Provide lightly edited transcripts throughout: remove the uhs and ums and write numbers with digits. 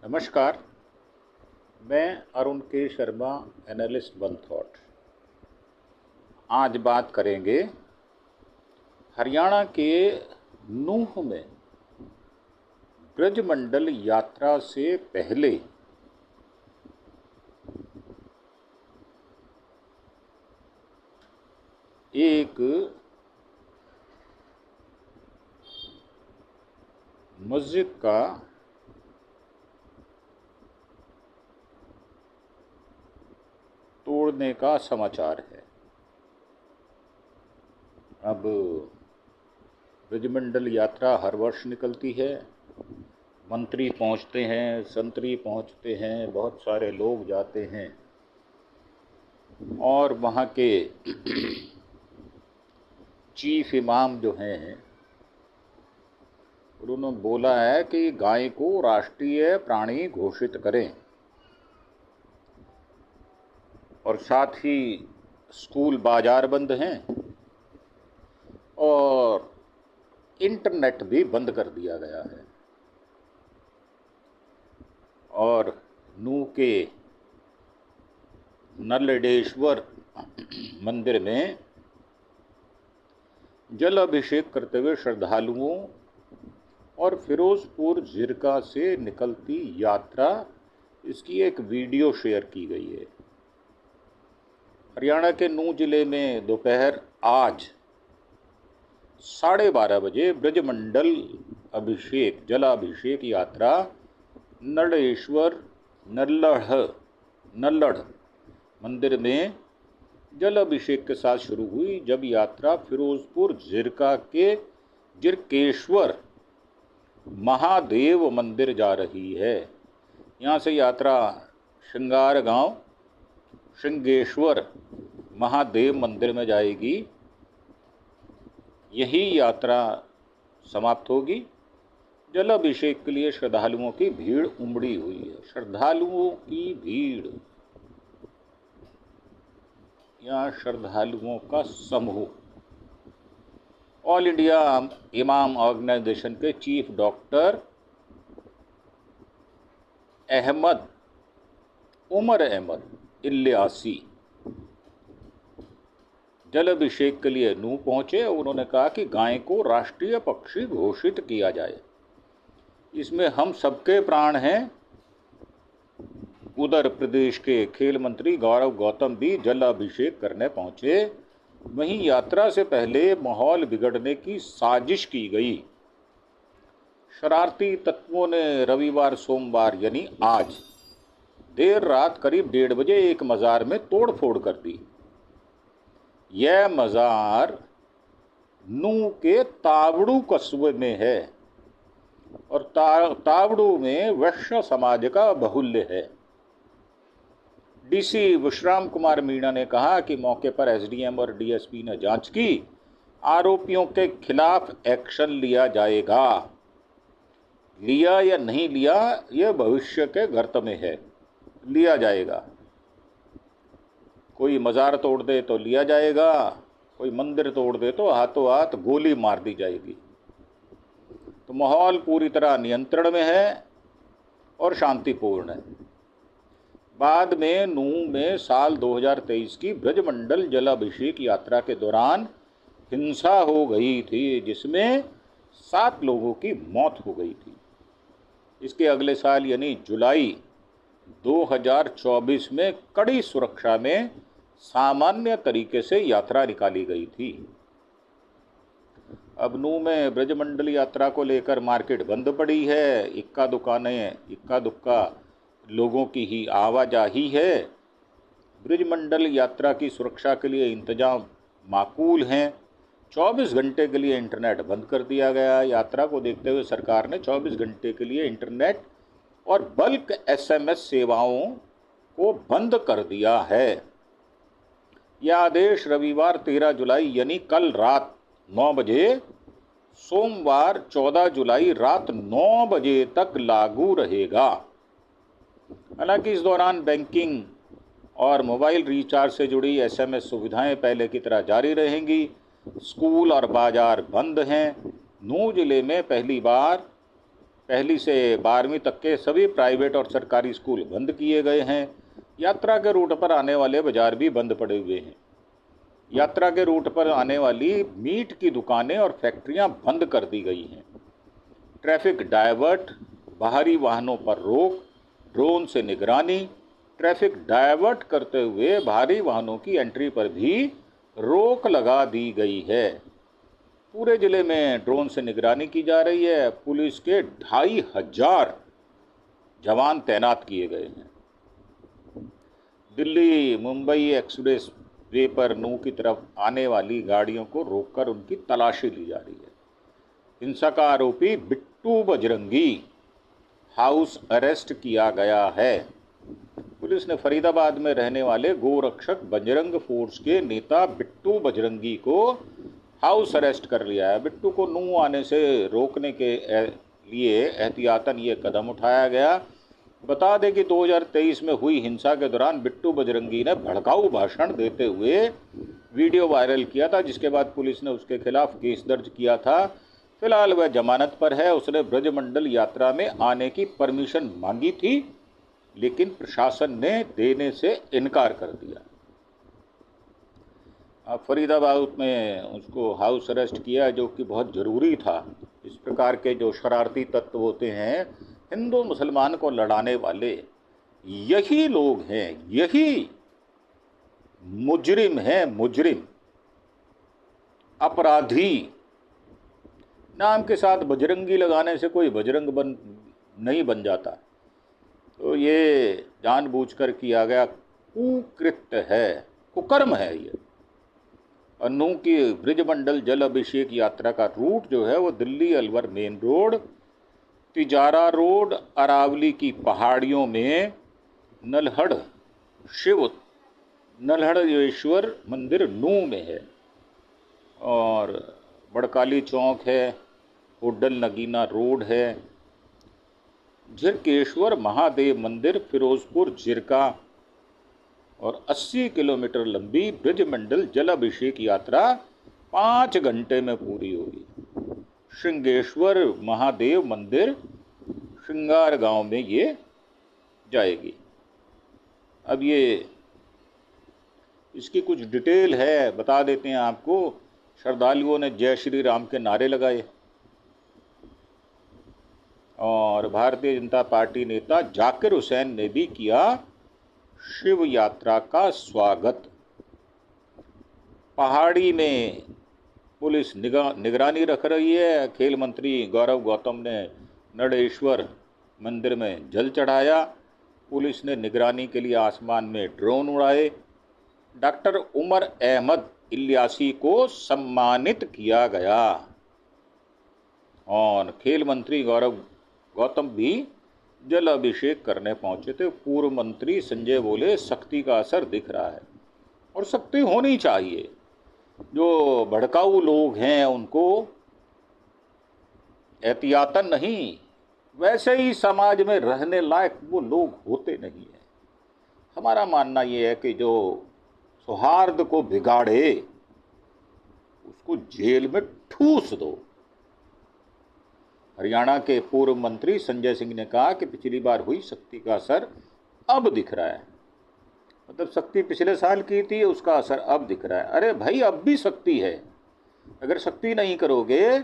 नमस्कार। मैं अरुण के शर्मा, एनालिस्ट वन थॉट। आज बात करेंगे हरियाणा के नूह में ब्रजमंडल यात्रा से पहले एक मस्जिद का तोड़ने का समाचार है। अब ब्रजमंडल यात्रा हर वर्ष निकलती है, मंत्री पहुंचते हैं, संतरी पहुंचते हैं, बहुत सारे लोग जाते हैं और वहाँ के चीफ इमाम जो हैं उन्होंने बोला है कि गाय को राष्ट्रीय प्राणी घोषित करें और साथ ही स्कूल बाजार बंद हैं और इंटरनेट भी बंद कर दिया गया है। और नूह के नल्लडेश्वर मंदिर में जल अभिषेक करते हुए श्रद्धालुओं और फिरोजपुर झिरका से निकलती यात्रा, इसकी एक वीडियो शेयर की गई है। हरियाणा के नूह जिले में दोपहर आज 12:30 बजे ब्रजमंडल जलाभिषेक यात्रा नल्लडेश्वर नल्लड़ मंदिर में जल अभिषेक के साथ शुरू हुई, जब यात्रा फिरोजपुर झिरका के जिरकेश्वर महादेव मंदिर जा रही है। यहाँ से यात्रा श्रृंगेश्वर महादेव मंदिर में जाएगी। यही यात्रा समाप्त होगी। जल अभिषेक के लिए श्रद्धालुओं की भीड़ उमड़ी हुई है। श्रद्धालुओं की भीड़ या श्रद्धालुओं का समूह। ऑल इंडिया इमाम ऑर्गेनाइजेशन के चीफ डॉक्टर उमर अहमद इल्यासी जल अभिषेक के लिए नूह पहुंचे। उन्होंने कहा कि गाय को राष्ट्रीय पक्षी घोषित किया जाए, इसमें हम सबके प्राण हैं। उधर प्रदेश के खेल मंत्री गौरव गौतम भी जल अभिषेक करने पहुंचे। वहीं यात्रा से पहले माहौल बिगड़ने की साजिश की गई। शरारती तत्वों ने रविवार सोमवार यानी आज देर रात करीब 1:30 बजे एक मज़ार में तोड़फोड़ कर दी। यह मज़ार नूह के तावड़ू कस्बे में है और तावड़ू में वैश्य समाज का बाहुल्य है। डीसी विश्राम कुमार मीणा ने कहा कि मौके पर एसडीएम और डीएसपी ने जांच की। आरोपियों के खिलाफ एक्शन लिया जाएगा। लिया या नहीं लिया, यह भविष्य के गर्त में है। लिया जाएगा। कोई मज़ार तोड़ दे तो लिया जाएगा, कोई मंदिर तोड़ दे तो हाथों हाथ गोली मार दी जाएगी। तो माहौल पूरी तरह नियंत्रण में है और शांतिपूर्ण है। बाद में नूह में साल 2023 की ब्रजमंडल जलाभिषेक यात्रा के दौरान हिंसा हो गई थी, जिसमें 7 लोगों की मौत हो गई थी। इसके अगले साल यानी जुलाई 2024 में कड़ी सुरक्षा में सामान्य तरीके से यात्रा निकाली गई थी। अब नूह में ब्रजमंडल यात्रा को लेकर मार्केट बंद पड़ी है। इक्का दुक्का लोगों की ही आवाजाही है। ब्रजमंडल यात्रा की सुरक्षा के लिए इंतजाम माकूल हैं। 24 घंटे के लिए इंटरनेट बंद कर दिया गया। यात्रा को देखते हुए सरकार ने 24 घंटे के लिए इंटरनेट और बल्क एसएमएस सेवाओं को बंद कर दिया है। यह आदेश रविवार 13 जुलाई यानी कल रात 9 बजे, सोमवार 14 जुलाई रात 9 बजे तक लागू रहेगा। हालांकि इस दौरान बैंकिंग और मोबाइल रिचार्ज से जुड़ी एसएमएस सुविधाएं पहले की तरह जारी रहेंगी। स्कूल और बाजार बंद हैं। नूह जिले में पहली बार पहली से 12वीं तक के सभी प्राइवेट और सरकारी स्कूल बंद किए गए हैं। यात्रा के रूट पर आने वाले बाजार भी बंद पड़े हुए हैं। यात्रा के रूट पर आने वाली मीट की दुकानें और फैक्ट्रियां बंद कर दी गई हैं। ट्रैफिक डायवर्ट, बाहरी वाहनों पर रोक, ड्रोन से निगरानी। ट्रैफिक डायवर्ट करते हुए भारी वाहनों की एंट्री पर भी रोक लगा दी गई है। पूरे जिले में ड्रोन से निगरानी की जा रही है। पुलिस के 2500 जवान तैनात किए गए हैं। दिल्ली मुंबई एक्सप्रेस वे पर नू की तरफ आने वाली गाड़ियों को रोककर उनकी तलाशी ली जा रही है। हिंसा का आरोपी बिट्टू बजरंगी हाउस अरेस्ट किया गया है। पुलिस ने फरीदाबाद में रहने वाले गोरक्षक बजरंग फोर्स के नेता बिट्टू बजरंगी को हाउस अरेस्ट कर लिया है। बिट्टू को नू आने से रोकने के लिए एहतियातन ये कदम उठाया गया। बता दें कि 2023 में हुई हिंसा के दौरान बिट्टू बजरंगी ने भड़काऊ भाषण देते हुए वीडियो वायरल किया था, जिसके बाद पुलिस ने उसके खिलाफ केस दर्ज किया था। फिलहाल वह जमानत पर है। उसने ब्रजमंडल यात्रा में आने की परमिशन मांगी थी, लेकिन प्रशासन ने देने से इनकार कर दिया। फरीदाबाद में उसको हाउस अरेस्ट किया, जो कि बहुत ज़रूरी था। इस प्रकार के जो शरारती तत्व होते हैं, हिंदू मुसलमान को लड़ाने वाले, यही लोग हैं, यही मुजरिम हैं, मुजरिम अपराधी। नाम के साथ बजरंगी लगाने से कोई बजरंग नहीं बन जाता। तो ये जानबूझकर किया गया कुकृत्य है, कुकर्म है ये। और नू की ब्रजमंडल जल अभिषेक यात्रा का रूट जो है वो Delhi Alwar main road, Tijara road, Aravalli की पहाड़ियों में नल्हड़ेश्वर मंदिर नू में है, और बड़काली चौक है, होडल नगीना रोड है, झिरकेश्वर महादेव मंदिर फिरोजपुर झिरका, और 80 किलोमीटर लंबी ब्रजमंडल जलाभिषेक यात्रा 5 घंटे में पूरी होगी। श्रृंगेश्वर महादेव मंदिर श्रृंगार गांव में ये जाएगी। अब ये इसकी कुछ डिटेल है, बता देते हैं आपको। श्रद्धालुओं ने जय श्री राम के नारे लगाए, और भारतीय जनता पार्टी नेता जाकिर हुसैन ने भी किया शिव यात्रा का स्वागत। पहाड़ी में पुलिस निगरानी रख रही है। खेल मंत्री गौरव गौतम ने नड़ेश्वर मंदिर में जल चढ़ाया। पुलिस ने निगरानी के लिए आसमान में ड्रोन उड़ाए। डॉक्टर उमर अहमद इलियासी को सम्मानित किया गया, और खेल मंत्री गौरव गौतम भी जल अभिषेक करने पहुंचे थे। पूर्व मंत्री संजय बोले, शक्ति का असर दिख रहा है, और शक्ति होनी चाहिए। जो भड़काऊ लोग हैं उनको एहतियातन नहीं, वैसे ही समाज में रहने लायक वो लोग होते नहीं हैं। हमारा मानना ये है कि जो सौहार्द को बिगाड़े उसको जेल में ठूस दो। हरियाणा के पूर्व मंत्री संजय सिंह ने कहा कि पिछली बार हुई शक्ति का असर अब दिख रहा है। मतलब शक्ति पिछले साल की थी, उसका असर अब दिख रहा है। अरे भाई, अब भी शक्ति है। अगर शक्ति नहीं करोगे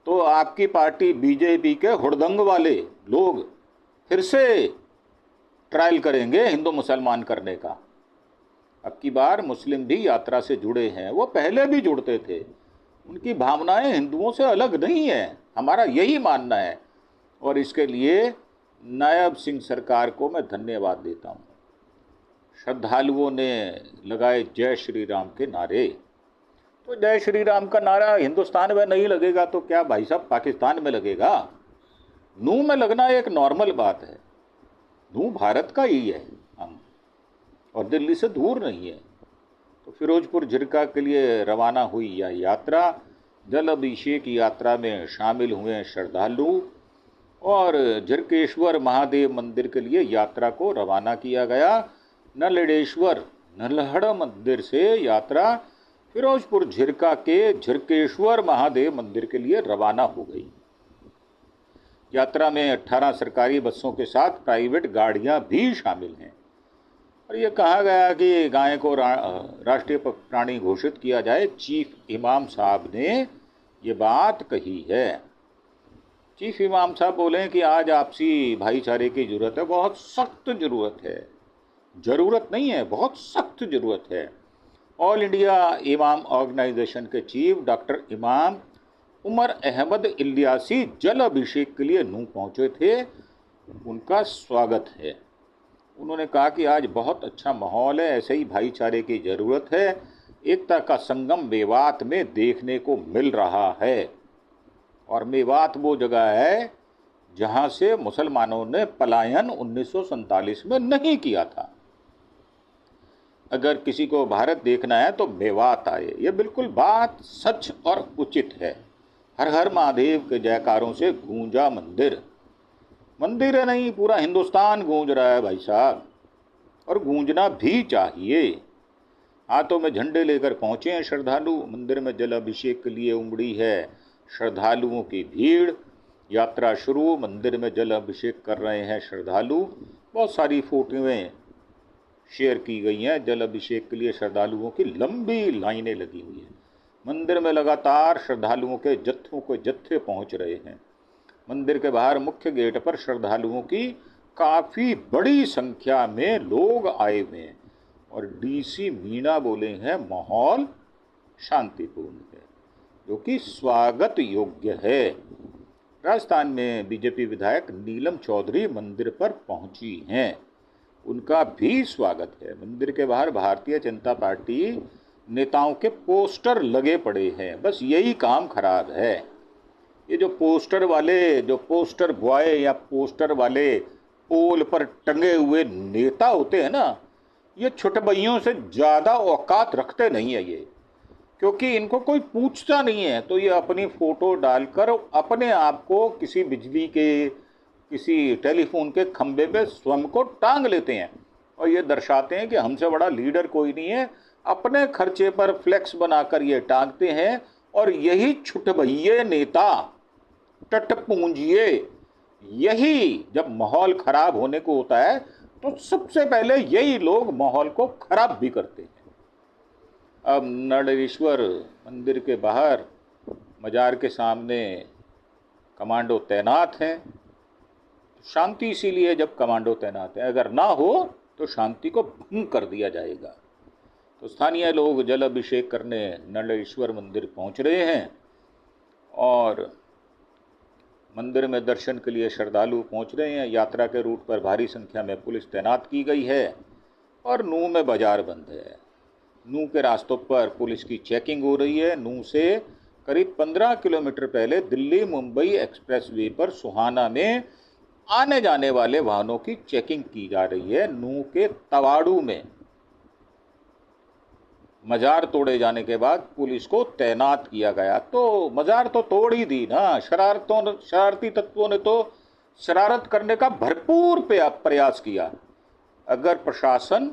तो आपकी पार्टी बीजेपी के हुड़दंग वाले लोग फिर से ट्रायल करेंगे हिंदू मुसलमान करने का। अब की बार मुस्लिम भी यात्रा से जुड़े हैं, वो पहले भी जुड़ते थे। उनकी भावनाएं हिंदुओं से अलग नहीं है, हमारा यही मानना है। और इसके लिए नायब सिंह सरकार को मैं धन्यवाद देता हूँ। श्रद्धालुओं ने लगाए जय श्री राम के नारे। तो जय श्री राम का नारा हिंदुस्तान में नहीं लगेगा तो क्या भाई साहब पाकिस्तान में लगेगा? नू में लगना एक नॉर्मल बात है। नू भारत का ही है हम, और दिल्ली से दूर नहीं है। तो फिरोजपुर झिरका के लिए रवाना हुई यह यात्रा। जल अभिषेक यात्रा में शामिल हुए श्रद्धालु, और झिरकेश्वर महादेव मंदिर के लिए यात्रा को रवाना किया गया। नल्हड़ मंदिर से यात्रा फिरोजपुर झिरका के झिरकेश्वर महादेव मंदिर के लिए रवाना हो गई। यात्रा में 18 सरकारी बसों के साथ प्राइवेट गाड़ियां भी शामिल हैं। और ये कहा गया कि गाय को राष्ट्रीय प्राणी घोषित किया जाए। चीफ इमाम साहब ने ये बात कही है। चीफ इमाम साहब बोले कि आज आपसी भाईचारे की जरूरत है, बहुत सख्त जरूरत है। जरूरत नहीं है, बहुत सख्त जरूरत है। ऑल इंडिया इमाम ऑर्गेनाइजेशन के चीफ डॉक्टर इमाम उमर अहमद इलियासी जल अभिषेक के लिए नूंह पहुंचे थे। उनका स्वागत है। उन्होंने कहा कि आज बहुत अच्छा माहौल है, ऐसे ही भाईचारे की ज़रूरत है। एकता का संगम मेवात में देखने को मिल रहा है। और मेवात वो जगह है जहां से मुसलमानों ने पलायन 1947 में नहीं किया था। अगर किसी को भारत देखना है तो मेवात आए। ये बिल्कुल बात सच और उचित है। हर हर महादेव के जयकारों से गूंजा मंदिर। मंदिर है नहीं, पूरा हिंदुस्तान गूंज रहा है भाई साहब, और गूंजना भी चाहिए। हाथों में झंडे लेकर पहुंचे हैं श्रद्धालु। मंदिर में जल अभिषेक के लिए उमड़ी है श्रद्धालुओं की भीड़। यात्रा शुरू, मंदिर में जल अभिषेक कर रहे हैं श्रद्धालु। बहुत सारी फोटोएं शेयर की गई हैं। जल अभिषेक के लिए श्रद्धालुओं की लंबी लाइनें लगी हुई हैं। मंदिर में लगातार श्रद्धालुओं के जत्थे पहुंच रहे हैं। मंदिर के बाहर मुख्य गेट पर श्रद्धालुओं की काफ़ी बड़ी संख्या में लोग आए हुए हैं। और डीसी मीणा बोले हैं माहौल शांतिपूर्ण है, जो कि स्वागत योग्य है। राजस्थान में बीजेपी विधायक नीलम चौधरी मंदिर पर पहुंची हैं। उनका भी स्वागत है। मंदिर के बाहर भारतीय जनता पार्टी नेताओं के पोस्टर लगे पड़े हैं। बस यही काम खराब है। ये जो पोस्टर बॉय या पोस्टर वाले पोल पर टंगे हुए नेता होते हैं ना, ये छुटभइयों से ज़्यादा औकात रखते नहीं है ये, क्योंकि इनको कोई पूछता नहीं है। तो ये अपनी फ़ोटो डालकर अपने आप को किसी बिजली के, किसी टेलीफोन के खंबे पे स्वयं को टांग लेते हैं और ये दर्शाते हैं कि हमसे बड़ा लीडर कोई नहीं है। अपने खर्चे पर फ्लेक्स बनाकर ये टांगते हैं। और यही छुटभइये नेता, टटपूंजिए, यही जब माहौल खराब होने को होता है तो सबसे पहले यही लोग माहौल को खराब भी करते हैं। अब नळेश्वर मंदिर के बाहर मजार के सामने कमांडो तैनात हैं। शांति इसीलिए जब कमांडो तैनात है, अगर ना हो तो शांति को भंग कर दिया जाएगा। तो स्थानीय लोग जल अभिषेक करने नळेश्वर मंदिर पहुंच रहे हैं और मंदिर में दर्शन के लिए श्रद्धालु पहुंच रहे हैं। यात्रा के रूट पर भारी संख्या में पुलिस तैनात की गई है और नूंह में बाजार बंद है। नूंह के रास्तों पर पुलिस की चेकिंग हो रही है। नूंह से करीब 15 किलोमीटर पहले दिल्ली मुंबई एक्सप्रेसवे पर सुहाना में आने जाने वाले वाहनों की चेकिंग की जा रही है। नूंह के तवाड़ू में मजार तोड़े जाने के बाद पुलिस को तैनात किया गया। तो मजार तो तोड़ ही दी ना। शरारती तत्वों ने तो शरारत करने का भरपूर प्रयास किया। अगर प्रशासन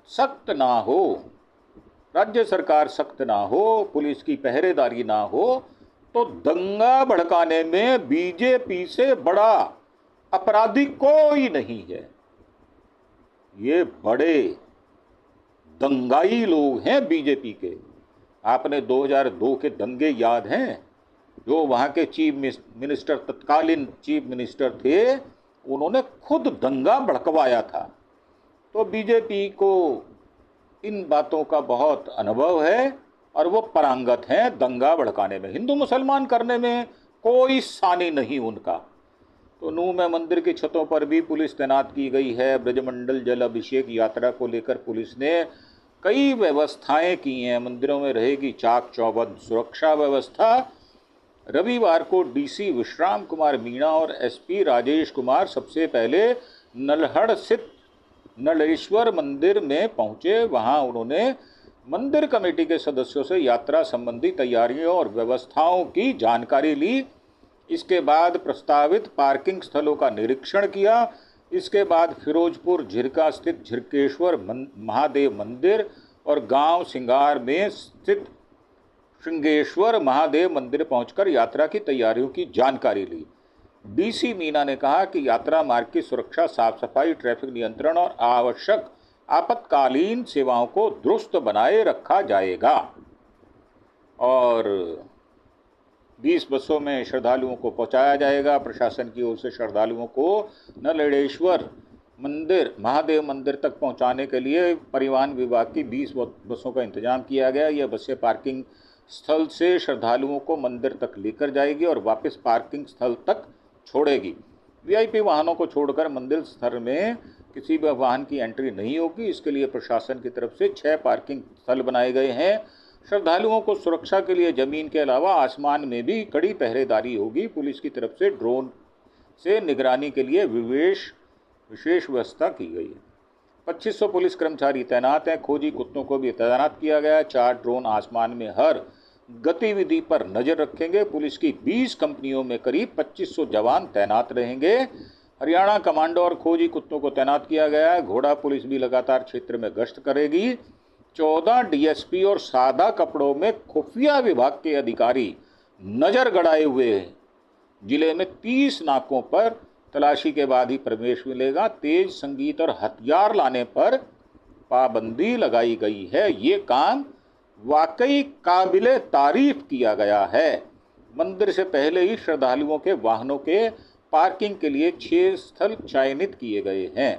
सख्त ना हो, राज्य सरकार सख्त ना हो, पुलिस की पहरेदारी ना हो, तो दंगा भड़काने में बीजेपी से बड़ा अपराधी कोई नहीं है। ये बड़े दंगाई लोग हैं बीजेपी के। आपने 2002 के दंगे याद हैं? जो वहाँ के चीफ मिनिस्टर, तत्कालीन चीफ मिनिस्टर थे, उन्होंने खुद दंगा भड़कवाया था। तो बीजेपी को इन बातों का बहुत अनुभव है और वो पारंगत हैं दंगा भड़काने में। हिंदू मुसलमान करने में कोई सानी नहीं उनका। तो नूंह में मंदिर की छतों पर भी पुलिस तैनात की गई है। ब्रजमंडल जल अभिषेक यात्रा को लेकर पुलिस ने कई व्यवस्थाएं की हैं। मंदिरों में रहेगी चाक चौबंद सुरक्षा व्यवस्था। रविवार को डीसी विश्राम कुमार मीणा और एसपी राजेश कुमार सबसे पहले नल्हड़ स्थित नळेश्वर मंदिर में पहुंचे। वहां उन्होंने मंदिर कमेटी के सदस्यों से यात्रा संबंधी तैयारियों और व्यवस्थाओं की जानकारी ली। इसके बाद प्रस्तावित पार्किंग स्थलों का निरीक्षण किया। इसके बाद फिरोजपुर झिरका स्थित झिरकेश्वर महादेव मंदिर और गांव सिंगार में स्थित श्रृंगेश्वर महादेव मंदिर पहुंचकर यात्रा की तैयारियों की जानकारी ली। डीसी मीना ने कहा कि यात्रा मार्ग की सुरक्षा, साफ सफाई, ट्रैफिक नियंत्रण और आवश्यक आपातकालीन सेवाओं को दुरुस्त बनाए रखा जाएगा। और 20 बसों में श्रद्धालुओं को पहुंचाया जाएगा। प्रशासन की ओर से श्रद्धालुओं को नलेड़ेश्वर मंदिर, महादेव मंदिर तक पहुंचाने के लिए परिवहन विभाग की 20 बसों का इंतजाम किया गया। यह बसें पार्किंग स्थल से श्रद्धालुओं को मंदिर तक लेकर जाएगी और वापस पार्किंग स्थल तक छोड़ेगी। वीआईपी वाहनों को छोड़कर मंदिर स्थल में किसी भी वाहन की एंट्री नहीं होगी। इसके लिए प्रशासन की तरफ से 6 पार्किंग स्थल बनाए गए हैं। श्रद्धालुओं को सुरक्षा के लिए जमीन के अलावा आसमान में भी कड़ी पहरेदारी होगी। पुलिस की तरफ से ड्रोन से निगरानी के लिए विशेष व्यवस्था की गई है। 2500 पुलिस कर्मचारी तैनात हैं। खोजी कुत्तों को भी तैनात किया गया है। 4 ड्रोन आसमान में हर गतिविधि पर नजर रखेंगे। पुलिस की 20 कंपनियों में करीब 2500 जवान तैनात रहेंगे। हरियाणा कमांडो और खोजी कुत्तों को तैनात किया गया है। घोड़ा पुलिस भी लगातार क्षेत्र में गश्त करेगी। 14 डीएसपी और सादा कपड़ों में खुफिया विभाग के अधिकारी नजर गड़ाए हुए हैं। जिले में 30 नाकों पर तलाशी के बाद ही प्रवेश मिलेगा। तेज संगीत और हथियार लाने पर पाबंदी लगाई गई है। ये काम वाकई काबिले तारीफ किया गया है। मंदिर से पहले ही श्रद्धालुओं के वाहनों के पार्किंग के लिए 6 स्थल चयनित किए गए हैं।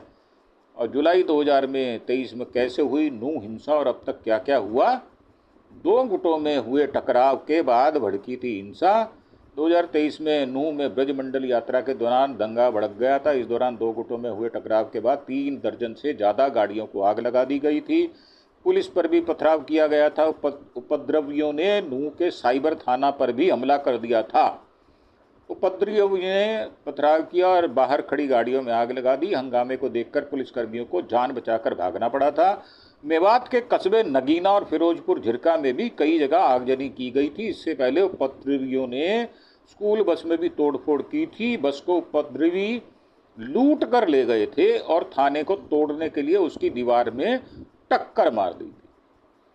और जुलाई 2023 में कैसे हुई नूंह हिंसा और अब तक क्या क्या हुआ? 2 गुटों में हुए टकराव के बाद भड़की थी हिंसा। 2023 में नूंह में ब्रजमंडल यात्रा के दौरान दंगा भड़क गया था। इस दौरान 2 गुटों में हुए टकराव के बाद 3 दर्जन से ज़्यादा गाड़ियों को आग लगा दी गई थी। पुलिस पर भी पथराव किया गया था। उपद्रवियों ने नूंह के साइबर थाना पर भी हमला कर दिया था। उपद्रवियों ने पथराव किया और बाहर खड़ी गाड़ियों में आग लगा दी। हंगामे को देखकर पुलिसकर्मियों को जान बचाकर भागना पड़ा था। मेवात के कस्बे नगीना और फिरोजपुर झिरका में भी कई जगह आगजनी की गई थी। इससे पहले उपद्रवियों ने स्कूल बस में भी तोड़फोड़ की थी। बस को उपद्रवी लूट कर ले गए थे और थाने को तोड़ने के लिए उसकी दीवार में टक्कर मार दी थी।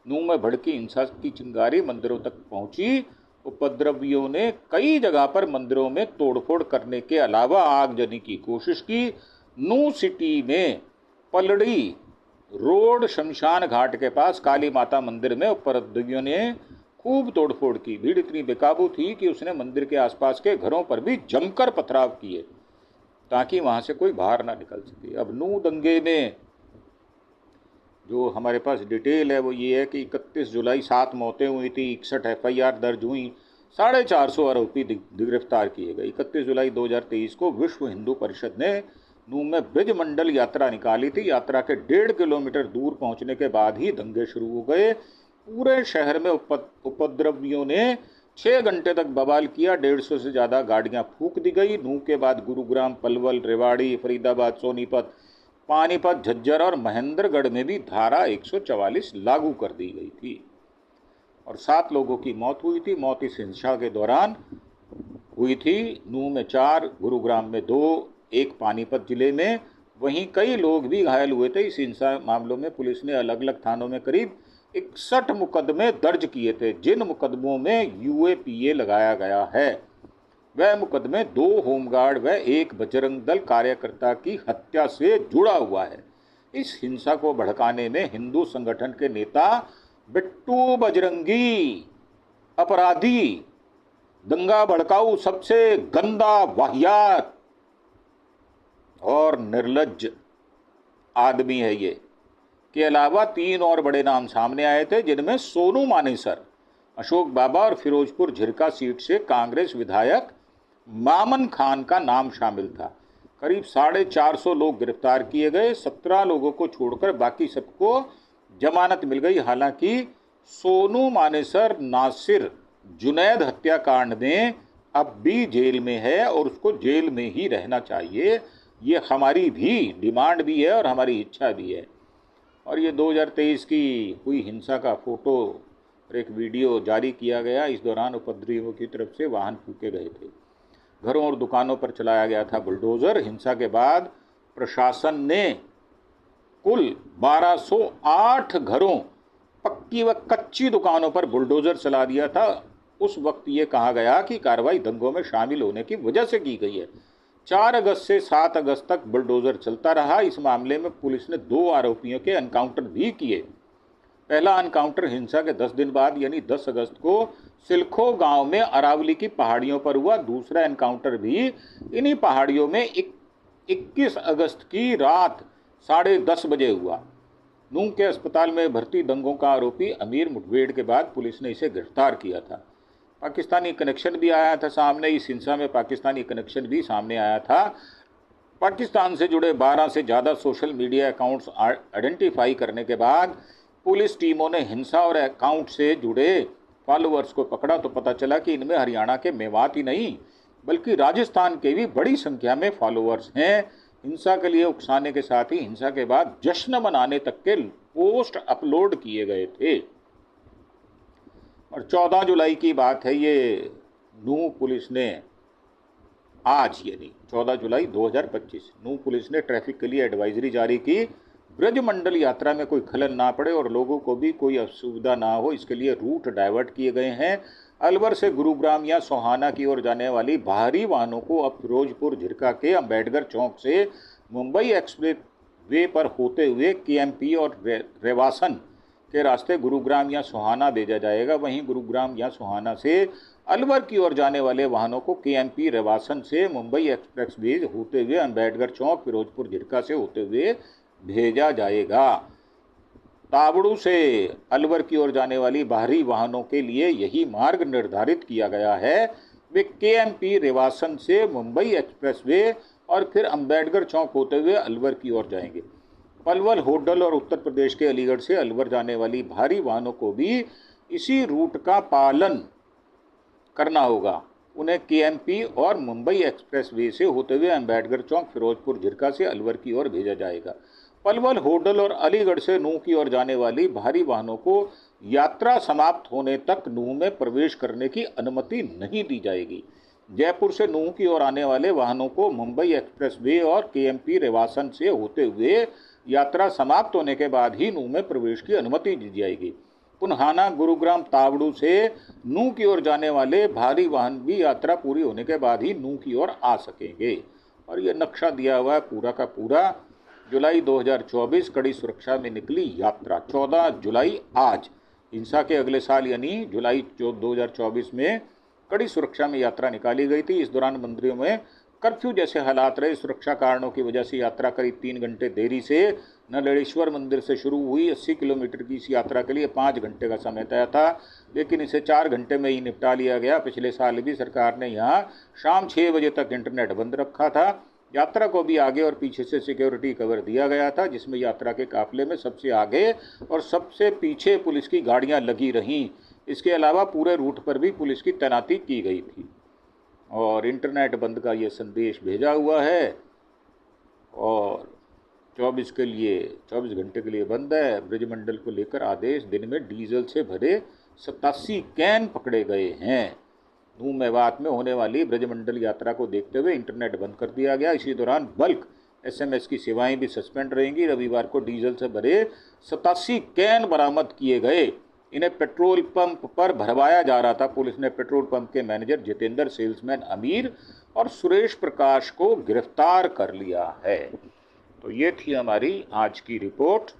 नूंह में भड़की हिंसा की चिंगारी मंदिरों तक पहुंची। उपद्रवियों ने कई जगह पर मंदिरों में तोड़फोड़ करने के अलावा आगजनी की कोशिश की। नूंह सिटी में पलड़ी रोड शमशान घाट के पास काली माता मंदिर में उपद्रवियों ने खूब तोड़फोड़ की। भीड़ इतनी बेकाबू थी कि उसने मंदिर के आसपास के घरों पर भी जमकर पथराव किए ताकि वहां से कोई बाहर ना निकल सके। अब नूंह दंगे में जो हमारे पास डिटेल है वो ये है कि 31 जुलाई 7 मौतें हुई थी, 61 FIR दर्ज हुई, 450 आरोपी गिरफ्तार किए गए। 31 जुलाई 2023 को विश्व हिंदू परिषद ने नूंह में ब्रजमंडल यात्रा निकाली थी। यात्रा के 1.5 किलोमीटर दूर पहुंचने के बाद ही दंगे शुरू हो गए। पूरे शहर में उपद्रवियों ने 6 घंटे तक बवाल किया। 150 से ज़्यादा गाड़ियां फूंक दी गई। नूंह के बाद गुरुग्राम, पलवल, रेवाड़ी, फरीदाबाद, सोनीपत, पानीपत, झज्जर और महेंद्रगढ़ में भी धारा 144 लागू कर दी गई थी और 7 लोगों की मौत हुई थी। मौत इस हिंसा के दौरान हुई थी। नूंह में 4, गुरुग्राम में 2, 1 पानीपत जिले में। वहीं कई लोग भी घायल हुए थे। इस हिंसा मामलों में पुलिस ने अलग अलग थानों में करीब 61 मुकदमे दर्ज किए थे। जिन मुकदमों में UAPA लगाया गया है वह मुकदमे 2 होमगार्ड व 1 बजरंग दल कार्यकर्ता की हत्या से जुड़ा हुआ है। इस हिंसा को भड़काने में हिंदू संगठन के नेता बिट्टू बजरंगी अपराधी, दंगा भड़काऊ, सबसे गंदा, वाहियात और निर्लज्ज आदमी है ये के अलावा 3 और बड़े नाम सामने आए थे, जिनमें सोनू मानेसर, अशोक बाबा और फिरोजपुर झिरका सीट से कांग्रेस विधायक मामन खान का नाम शामिल था। करीब 450 लोग गिरफ्तार किए गए। 17 लोगों को छोड़कर बाकी सबको जमानत मिल गई। हालांकि सोनू मानेसर नासिर जुनैद हत्याकांड में अब भी जेल में है और उसको जेल में ही रहना चाहिए। ये हमारी भी डिमांड भी है और हमारी इच्छा भी है। और ये 2023 की हुई हिंसा का फोटो और एक वीडियो जारी किया गया। इस दौरान उपद्रवियों की तरफ से वाहन फूके गए थे। घरों और दुकानों पर चलाया गया था बुलडोज़र। हिंसा के बाद प्रशासन ने कुल 1208 घरों, पक्की व कच्ची दुकानों पर बुलडोज़र चला दिया था। उस वक्त ये कहा गया कि कार्रवाई दंगों में शामिल होने की वजह से की गई है। 4 अगस्त से 7 अगस्त तक बुलडोजर चलता रहा। इस मामले में पुलिस ने 2 आरोपियों के एनकाउंटर भी किए। पहला एनकाउंटर हिंसा के 10 दिन बाद यानी 10 अगस्त को सिलखो गांव में अरावली की पहाड़ियों पर हुआ। दूसरा एनकाउंटर भी इन्हीं पहाड़ियों में 21 अगस्त की रात 10:30 बजे हुआ। नूंह के अस्पताल में भर्ती दंगों का आरोपी अमीर मुठभेड़ के बाद पुलिस ने इसे गिरफ्तार किया था। पाकिस्तानी कनेक्शन भी आया था सामने। इस हिंसा में पाकिस्तानी कनेक्शन भी सामने आया था। पाकिस्तान से जुड़े 12 से ज़्यादा सोशल मीडिया अकाउंट्स आइडेंटिफाई करने के बाद पुलिस टीमों ने हिंसा और अकाउंट से जुड़े फॉलोअर्स को पकड़ा तो पता चला कि इनमें हरियाणा के मेवात ही नहीं बल्कि राजस्थान के भी बड़ी संख्या में फॉलोअर्स हैं। हिंसा के लिए उकसाने के साथ ही हिंसा के बाद जश्न मनाने तक के पोस्ट अपलोड किए गए थे। और 14 जुलाई की बात है ये, नूंह पुलिस ने आज यानी 14 जुलाई 2025 नूंह पुलिस ने ट्रैफिक के लिए एडवाइजरी जारी की। ब्रजमंडल यात्रा में कोई खलल ना पड़े और लोगों को भी कोई असुविधा ना हो, इसके लिए रूट डाइवर्ट किए गए हैं। अलवर से गुरुग्राम या सोहाना की ओर जाने वाली बाहरी वाहनों को अब फिरोजपुर झिरका के अम्बेडकर चौक से मुंबई एक्सप्रेस वे पर होते हुए केएमपी और रेवासन के रास्ते गुरुग्राम या सोहाना भेजा जाएगा। वहीं गुरुग्राम या सोहाना से अलवर की ओर जाने वाले वाहनों को केएमपी रेवासन से मुंबई एक्सप्रेस वे होते हुए अम्बेडकर चौक फिरोजपुर झिरका से होते हुए भेजा जाएगा। ताबड़ू से अलवर की ओर जाने वाली बाहरी वाहनों के लिए यही मार्ग निर्धारित किया गया है। वे केएमपी रेवासन से मुंबई एक्सप्रेस वे और फिर अम्बेडकर चौक होते हुए अलवर की ओर जाएंगे। पलवल, होडल और उत्तर प्रदेश के अलीगढ़ से अलवर जाने वाली भारी वाहनों को भी इसी रूट का पालन करना होगा। उन्हें केएमपी और मुंबई एक्सप्रेस वे से होते हुए अम्बेडकर चौक फिरोजपुर झिरका से अलवर की ओर भेजा जाएगा। पलवल, होडल और अलीगढ़ से नूंह की ओर जाने वाली भारी वाहनों को यात्रा समाप्त होने तक नूंह में प्रवेश करने की अनुमति नहीं दी जाएगी। जयपुर से नूंह की ओर आने वाले वाहनों को मुंबई एक्सप्रेस वे और केएमपी रेवासन से होते हुए यात्रा समाप्त होने के बाद ही नूंह में प्रवेश की अनुमति दी जाएगी। पुन्हाना, गुरुग्राम, तावड़ू से नूंह की ओर जाने वाले भारी वाहन भी यात्रा पूरी होने के बाद ही नूंह की ओर आ सकेंगे। और ये नक्शा दिया हुआ है पूरा का पूरा। जुलाई 2024 कड़ी सुरक्षा में निकली यात्रा। 14 जुलाई आज हिंसा के अगले साल यानी जुलाई 2024 में कड़ी सुरक्षा में यात्रा निकाली गई थी। इस दौरान मंदिरों में कर्फ्यू जैसे हालात रहे। सुरक्षा कारणों की वजह से यात्रा करीब 3 घंटे देरी से नलेश्वर मंदिर से शुरू हुई। 80 किलोमीटर की इस यात्रा के लिए 5 घंटे का समय तय था, लेकिन इसे 4 घंटे में ही निपटा लिया गया। पिछले साल भी सरकार ने यहाँ शाम 6 बजे तक इंटरनेट बंद रखा था। यात्रा को भी आगे और पीछे से सिक्योरिटी कवर दिया गया था, जिसमें यात्रा के काफिले में सबसे आगे और सबसे पीछे पुलिस की गाड़ियाँ लगी रहीं। इसके अलावा पूरे रूट पर भी पुलिस की तैनाती की गई थी। और इंटरनेट बंद का ये संदेश भेजा हुआ है और 24 घंटे के लिए बंद है। ब्रजमंडल को लेकर आदेश। दिन में डीजल से भरे 87 कैन पकड़े गए हैं। नूंह मेवात में होने वाली ब्रजमंडल यात्रा को देखते हुए इंटरनेट बंद कर दिया गया। इसी दौरान बल्क एसएमएस की सेवाएं भी सस्पेंड रहेंगी। रविवार को डीजल से भरे 87 कैन बरामद किए गए। इन्हें पेट्रोल पंप पर भरवाया जा रहा था। पुलिस ने पेट्रोल पंप के मैनेजर जितेंद्र, सेल्समैन अमीर और सुरेश प्रकाश को गिरफ्तार कर लिया है। तो ये थी हमारी आज की रिपोर्ट।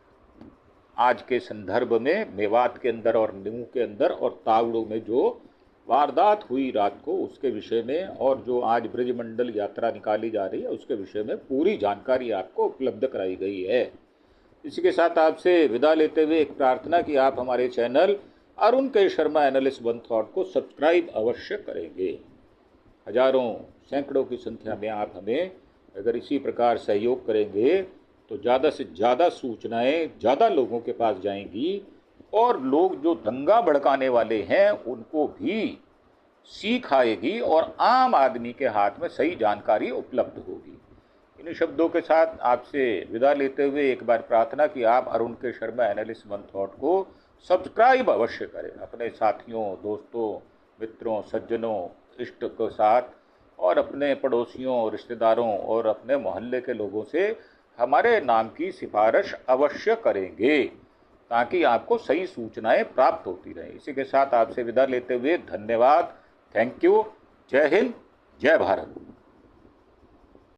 आज के संदर्भ में मेवात के अंदर और नूंह के अंदर और तावड़ू में जो वारदात हुई रात को उसके विषय में और जो आज ब्रजमंडल यात्रा निकाली जा रही है उसके विषय में पूरी जानकारी आपको उपलब्ध कराई गई है। इसी के साथ आपसे विदा लेते हुए एक प्रार्थना कि आप हमारे चैनल अरुण के शर्मा एनालिस्ट वन थॉट को सब्सक्राइब अवश्य करेंगे। हजारों सैकड़ों की संख्या में आप हमें अगर इसी प्रकार सहयोग करेंगे तो ज़्यादा से ज़्यादा सूचनाएं ज़्यादा लोगों के पास जाएंगी और लोग जो दंगा भड़काने वाले हैं उनको भी सीख आएगी और आम आदमी के हाथ में सही जानकारी उपलब्ध होगी। इन शब्दों के साथ आपसे विदा लेते हुए एक बार प्रार्थना कि आप अरुण के शर्मा एनालिस्ट वन थॉट को सब्सक्राइब अवश्य करें। अपने साथियों, दोस्तों, मित्रों, सज्जनों, इष्ट के साथ और अपने पड़ोसियों, रिश्तेदारों और अपने मोहल्ले के लोगों से हमारे नाम की सिफारिश अवश्य करेंगे। ताकि आपको सही सूचनाएं प्राप्त होती रहे। इसी के साथ आपसे विदा लेते हुए धन्यवाद, थैंक यू, जय हिंद, जय भारत।